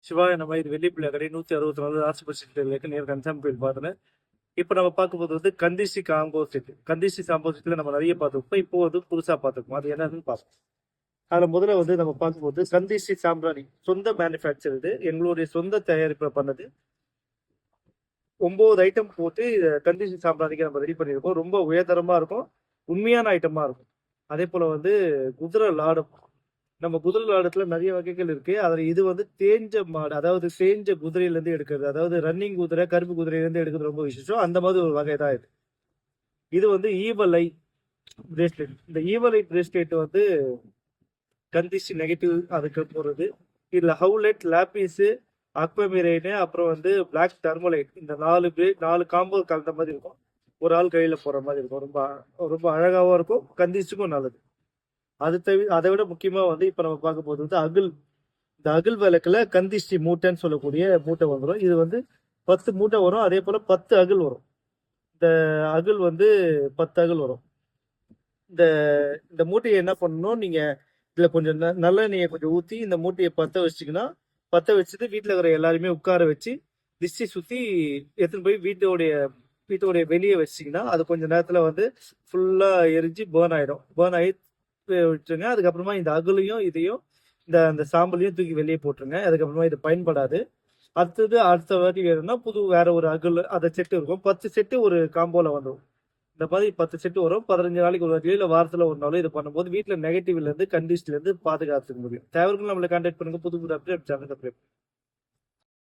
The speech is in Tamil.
சிவாய நம்ம இது வெள்ளிப்பிள்ளை கடை 164 ஆசிபட்சிக்கு நேர் கன்சாமி கோயில் பார்த்தேன். இப்போ நம்ம பார்க்கும்போது வந்து கந்திசி காம்போசிட். கந்திசி காம்போசிட்ல நம்ம நிறைய பார்த்துருப்போம். இப்போ வந்து புதுசாக பார்த்துருக்கோம். அது என்னன்னு பார்ப்போம். அதில் முதல்ல வந்து நம்ம பார்க்கும்போது கந்திசி சாம்பிராணி சொந்த மேனுஃபேக்சர். இது எங்களுடைய சொந்த தயாரிப்பில் பண்ணது. 9 ஐட்டம் போட்டு கந்திசி சாம்பிராணிக்கு நம்ம ரெடி பண்ணியிருக்கோம். ரொம்ப உயர்தரமாக இருக்கும், உண்மையான ஐட்டமாக இருக்கும். அதே போல் வந்து குதிரை லாடம். நம்ம குதிரை லாடத்துல நிறைய வகைகள் இருக்கு. அதுல இது வந்து தேஞ்ச மாடு, அதாவது தேஞ்ச குதிரையில இருந்து எடுக்கிறது. அதாவது ரன்னிங் குதிரை, கருப்பு குதிரையில இருந்து எடுக்கிறது ரொம்ப விசேஷம். அந்த மாதிரி ஒரு வகை தான் இது. இது வந்து ஈவலை பிரேஸ்லெட். இந்த ஈவலை பிரேஸ்லெட் வந்து கந்திஷ் நெகட்டிவ் அதுக்கு போறது. இதுல ஹவுலெட், லாபிஸ், அக்வமிரைனு, அப்புறம் வந்து பிளாக் டர்மலைட், இந்த 4 காம்போ கலந்த மாதிரி இருக்கும். ஒரு ஆள் கையில போற மாதிரி இருக்கும். ரொம்ப ரொம்ப அழகாவும் இருக்கும், கந்திஷுக்கும் நல்லது. அதை விட முக்கியமா வந்து இப்ப நம்ம பார்க்க போது வந்து அகில். இந்த அகில் விளக்குல கந்திஷ்டி மூட்டைன்னு சொல்லக்கூடிய மூட்டை வந்துடும். இது வந்து 10 மூட்டை வரும். அதே போல 10 அகில் வரும். இந்த அகில் வந்து 10 அகில் வரும். இந்த இந்த மூட்டையை என்ன பண்ணணும், நீங்க இதுல கொஞ்சம் நல்லெண்ணெயை கொஞ்சம் ஊத்தி இந்த மூட்டையை பத்த வச்சுங்கன்னா, பத்த வச்சுட்டு வீட்டுல இருக்கிற எல்லாருமே உட்கார வச்சு திஷ்டி சுத்தி எடுத்துன்னு போய் வீட்டோடைய வெளியே வச்சிங்கன்னா, அது கொஞ்ச நேரத்துல வந்து ஃபுல்லா எரிஞ்சு பேர்ன் ஆயிடும். பேர்ன் ஆகி விட்டுருங்க. அதுக்கப்புறமா இந்த அகலையும் இதையும் இந்த அந்த சாம்பலையும் தூக்கி வெளியே போட்டுருங்க. அதுக்கப்புறமா இது பயன்படாது. அடுத்த வாட்டி வேணும்னா வேற ஒரு அகல் அதை செட்டு இருக்கும். 10 செட்டு ஒரு காம்போல வந்துடும். இந்த மாதிரி 10 செட்டு வரும். 15 நாளைக்கு ஒரு வாட்டியோ இல்லை வாரத்தில் ஒரு நாளோ இது பண்ணும்போது வீட்டில் நெகட்டிவ்ல இருந்து கண்டிஷன்ல இருந்து பாதுகாத்துக்க முடியும். தேவைக்கு நம்மளை கான்டாக்ட் பண்ணுங்க. புது புது அப்டேட் சேனல்